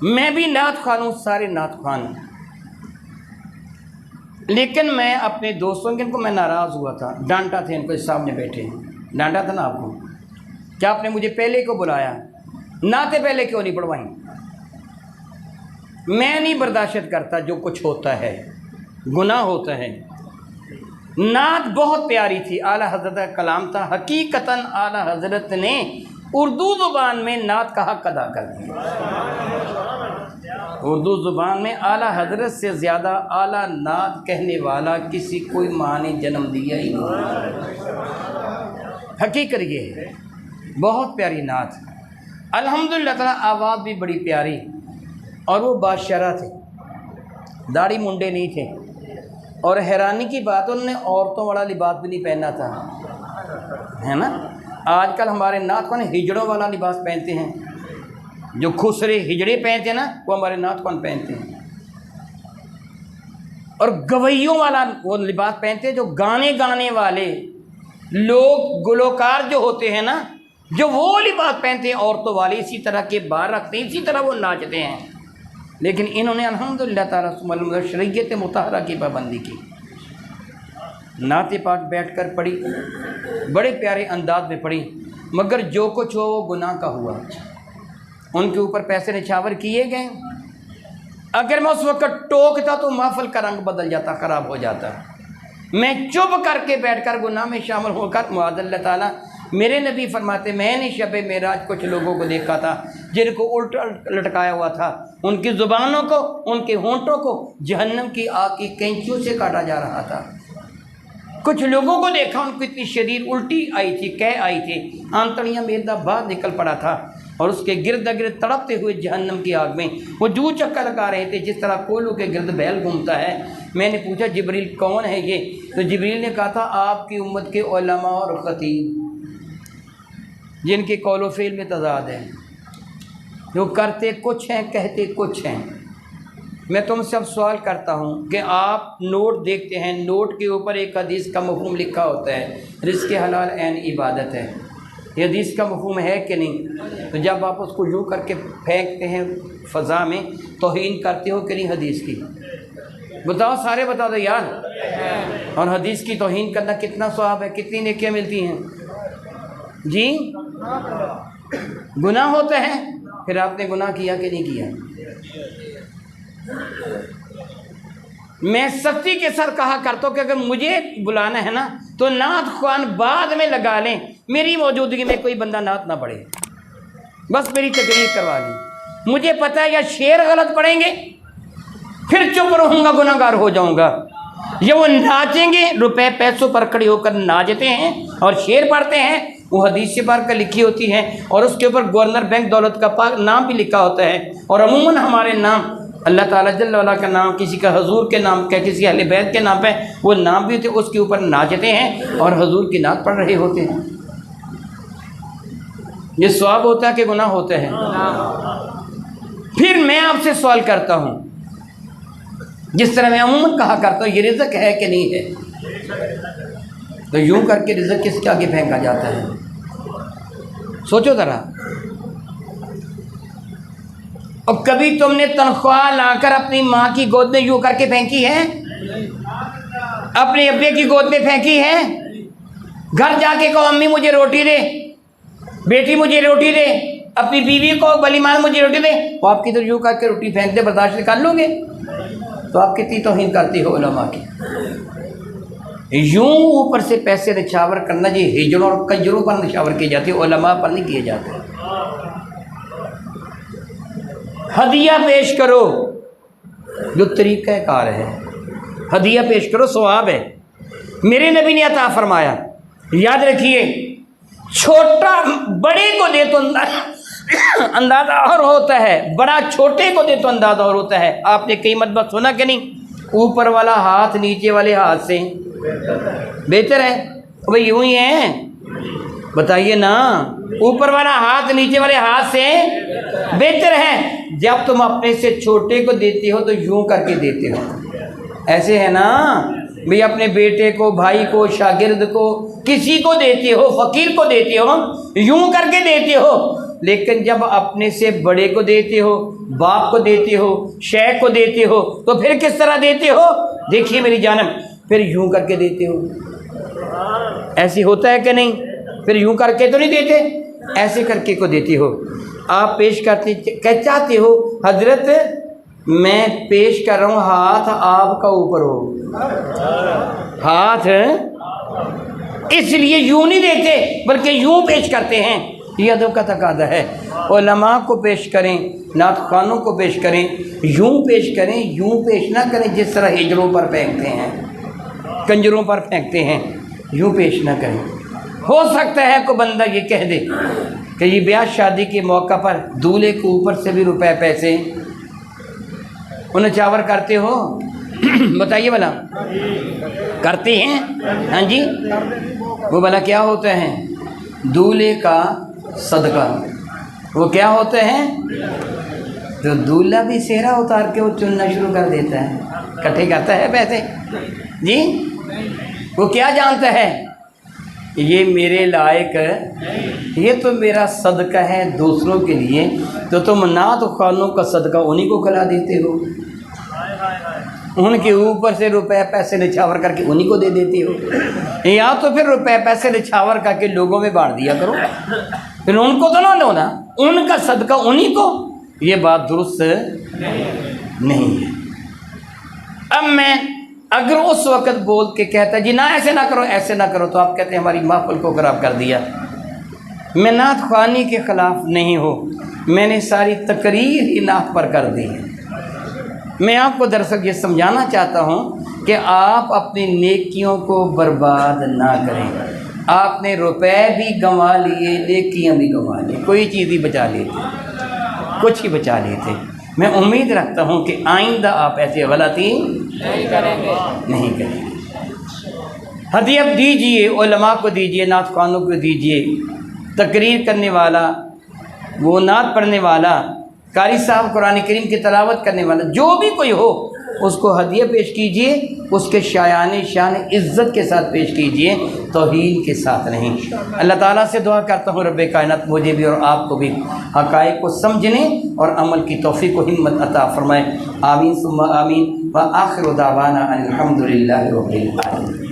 میں بھی نعت خوان ہوں، سارے نعت خوان، لیکن میں اپنے دوستوں کے ان کو میں ناراض ہوا تھا، ڈانٹا تھا ان کو، اس سامنے بیٹھے ہیں، ڈانٹا تھا نا آپ کو، کیا آپ نے مجھے پہلے کو بلایا، نعتیں پہلے کیوں نہیں پڑھوائیں؟ میں نہیں برداشت کرتا جو کچھ ہوتا ہے، گناہ ہوتا ہے۔ نعت بہت پیاری تھی، اعلیٰ حضرت کا کلام تھا، حقیقتاً اعلیٰ حضرت نے اردو زبان میں نعت کا حق ادا کر دیا۔ اردو زبان میں اعلیٰ حضرت سے زیادہ اعلیٰ نعت کہنے والا کسی کوئی ماں نے جنم دیا ہی نہیں۔ حقیقت یہ ہے، بہت پیاری نعت، الحمدللہ تعالیٰ آواز بھی بڑی پیاری، اور وہ بادشاہ تھے، داڑھی منڈے نہیں تھے، اور حیرانی کی بات انہوں نے عورتوں والا لباس بھی نہیں پہننا تھا، ہے نا؟ آج کل ہمارے نعت خوان ہجڑوں والا لباس پہنتے ہیں، جو خسرے ہجڑے پہنتے ہیں نا، وہ ہمارے نعت خوان پہنتے ہیں، اور گویوں والا وہ لباس پہنتے ہیں، جو گانے والے لوگ گلوکار جو ہوتے ہیں نا، جو وہ لباس پہنتے ہیں عورتوں والے، اسی طرح کے بار رکھتے ہیں، اسی طرح وہ ناچتے ہیں، لیکن انہوں نے الحمدللہ تعالیٰ شریعت مطہرہ کی پابندی کی، نعت پاک بیٹھ کر پڑھی، بڑے پیارے انداز میں پڑھی، مگر جو کچھ ہو وہ گناہ کا ہوا، ان کے اوپر پیسے نچھاور کیے گئے، اگر میں اس وقت ٹوکتا تو محفل کا رنگ بدل جاتا، خراب ہو جاتا، میں چپ کر کے بیٹھ کر گناہ میں شامل ہو کر، معاذ اللہ تعالیٰ، میرے نبی فرماتے میں نے شب معراج کچھ لوگوں کو دیکھا تھا جن کو الٹا لٹکایا ہوا تھا، ان کی زبانوں کو، ان کے ہونٹوں کو جہنم کی آگ کی کینچیوں سے کاٹا جا رہا تھا۔ کچھ لوگوں کو دیکھا، ان کو اتنی شدید الٹی آئی تھی، قے آئی تھی، آنتڑیاں میدا باہر نکل پڑا تھا، اور اس کے گرد گرد تڑپتے ہوئے جہنم کی آگ میں وہ جو چکر لگا رہے تھے جس طرح کولو کے گرد بیل گھومتا ہے۔ میں نے پوچھا جبریل کون ہے یہ؟ تو جبریل نے کہا تھا آپ کی امت کے علماء اور خطیب، جن کے قول و فعل میں تضاد ہے، جو کرتے کچھ ہیں کہتے کچھ ہیں۔ میں تم سے اب سوال کرتا ہوں کہ آپ نوٹ دیکھتے ہیں، نوٹ کے اوپر ایک حدیث کا مفہوم لکھا ہوتا ہے، رزق حلال عین عبادت ہے، یہ حدیث کا مفہوم ہے کہ نہیں؟ تو جب آپ اس کو یوں کر کے پھینکتے ہیں فضا میں، توہین کرتے ہو کہ نہیں حدیث کی؟ بتاؤ، سارے بتا دو یار۔ اور حدیث کی توہین کرنا کتنا ثواب ہے، کتنی نیکیاں ملتی ہیں جی؟ گناہ ہوتا ہے، پھر آپ نے گناہ کیا کہ نہیں کیا؟ میں سختی کے ساتھ کہا کرتا ہوں کہ اگر مجھے بلانا ہے نا تو نعت خوان بعد میں لگا لیں، میری موجودگی میں کوئی بندہ نعت نہ پڑھے، بس میری تقریر کروا لیں۔ مجھے پتہ ہے یا شعر غلط پڑھیں گے، پھر چپ رہوں گا، گناہ گار ہو جاؤں گا، یا وہ ناچیں گے، روپے پیسوں پر کھڑے ہو کر ناچتے ہیں اور شعر پڑھتے ہیں، وہ حدیث پاک کا لکھی ہوتی ہے، اور اس کے اوپر گورنر بینک دولت کا پاک نام بھی لکھا ہوتا ہے، اور عموماً ہمارے نام اللہ تعالیٰ جل وعلا کا نام، کسی کا حضور کے نام کا، کسی اہل بیت کے نام پہ وہ نام بھی ہوتے، اس کے اوپر ناچتے ہیں اور حضور کی نعت پڑھ رہے ہوتے ہیں۔ یہ ثواب ہوتا ہے کہ گناہ ہوتا ہے؟ پھر میں آپ سے سوال کرتا ہوں، جس طرح میں عموماً کہا کرتا ہوں یہ رزق ہے کہ نہیں ہے، تو یوں کر کے رزق کس کے آگے پھینکا جاتا ہے؟ سوچو ذرا۔ اور کبھی تم نے تنخواہ لا کر اپنی ماں کی گود میں یوں کر کے پھینکی ہے؟ اپنے ابے کی گود میں پھینکی ہے؟ گھر جا کے کہو امی مجھے روٹی دے، بیٹی مجھے روٹی دے، اپنی بیوی کو بلی مان مجھے روٹی دے، وہ آپ کی طرف یوں کر کے روٹی پھینک دے، برداشت نکال لو گے؟ تو آپ کتنی توہین کرتی ہو علماء کی۔ یوں اوپر سے پیسے نچھاور کرنا جی ہجڑوں اور کجروں پر نچھاور کیے جاتے، علماء پر نہیں کیے جاتے۔ ہدیہ پیش کرو، جو طریقہ کار ہے، ہدیہ پیش کرو، ثواب ہے۔ میرے نبی نے عطا فرمایا، یاد رکھیے، چھوٹا بڑے کو دے تو اندازہ اور ہوتا ہے، بڑا چھوٹے کو دے تو اندازہ اور ہوتا ہے۔ آپ نے کئی مرتبہ سنا کہ نہیں، اوپر والا ہاتھ نیچے والے ہاتھ سے بہتر ہے؟ بھائی یوں ہی ہے، بتائیے نا، اوپر والا ہاتھ نیچے والے ہاتھ سے بہتر ہے۔ جب تم اپنے سے چھوٹے کو دیتے ہو تو یوں کر کے دیتے ہو، ایسے ہے نا بھئی، اپنے بیٹے کو، بھائی کو، شاگرد کو، کسی کو دیتے ہو، فقیر کو دیتے ہو، یوں کر کے دیتے ہو، لیکن جب اپنے سے بڑے کو دیتے ہو، باپ کو دیتے ہو، شیخ کو دیتے ہو، تو پھر کس طرح دیتے ہو؟ دیکھیے میری جانب، پھر یوں کر کے دیتے ہو۔ ایسی ہوتا ہے کہ نہیں؟ پھر یوں کر کے تو نہیں دیتے، ایسے کر کے کو دیتے ہو۔ آپ پیش کرتے کہ چاہتے ہو حضرت میں پیش کر رہا ہوں، ہاتھ آپ کا اوپر ہو، ہاتھ، اس لیے یوں نہیں دیتے بلکہ یوں پیش کرتے ہیں۔ یہ ادب کا تقاضا ہے۔ علماء کو پیش کریں، نعت خوانوں کو پیش کریں، یوں پیش کریں، یوں پیش نہ کریں جس طرح ہجروں پر پھینکتے ہیں، کنجروں پر پھینکتے ہیں، یوں پیش نہ کریں۔ ہو سکتا ہے کوئی بندہ یہ کہہ دے کہ یہ بیاہ شادی کے موقع پر دولہے کو اوپر سے بھی روپے پیسے انہیں چاور کرتے ہو؟ بتائیے بھلا، کرتے ہیں؟ ہاں جی، وہ بھلا کیا ہوتا ہے؟ دولہے کا صدقہ، وہ کیا ہوتے ہیں؟ تو دولہا بھی سہرا اتار کے وہ چننا شروع کر دیتا ہے، اکٹھے کرتا ہے پیسے جی۔ وہ کیا جانتا ہے یہ میرے لائق، یہ تو میرا صدقہ ہے دوسروں کے لیے، تو تم نعت خوانوں کا صدقہ انہی کو کھلا دیتے ہو، ان کے اوپر سے روپے پیسے نچھاور کر کے انہی کو دے دیتے ہو، یا تو پھر روپے پیسے نچھاور کر کے لوگوں میں بانٹ دیا کرو، پھر ان کو تو نہ لو نا، ان کا صدقہ انہی کو۔ یہ بات درست نہیں ہے۔ اب میں اگر اس وقت بول کے کہتا جی نہ ایسے نہ کرو، ایسے نہ کرو، تو آپ کہتے ہیں ہماری محفل کو خراب کر دیا۔ میں نعت خوانی کے خلاف نہیں ہوں، میں نے ساری تقریر ہی نعت پر کر دی ہے۔ میں آپ کو دراصل یہ سمجھانا چاہتا ہوں کہ آپ اپنی نیکیوں کو برباد نہ کریں۔ آپ نے روپے بھی گنوا لیے، نیکیاں بھی گنوا لی، کوئی چیز ہی بچا لیتے، کچھ ہی بچا لیتے۔ میں امید رکھتا ہوں کہ آئندہ آپ ایسی غلطی نہیں کریں گے۔ ہدیہ دیجئے، علماء کو دیجئے، نعت خوانوں کو دیجئے، تقریر کرنے والا، وہ نعت پڑھنے والا، قاری صاحب قرآن کریم کی تلاوت کرنے والا، جو بھی کوئی ہو اس کو ہدیہ پیش کیجئے، اس کے شایان شان عزت کے ساتھ پیش کیجئے، توہین کے ساتھ نہیں۔ اللہ تعالیٰ سے دعا کرتا ہوں رب کائنات مجھے بھی اور آپ کو بھی حقائق کو سمجھنے اور عمل کی توفیق و ہمت عطا فرمائے۔ آمین ثم آمین، وآخر دعوانا ان الحمد للہ رب العالمین۔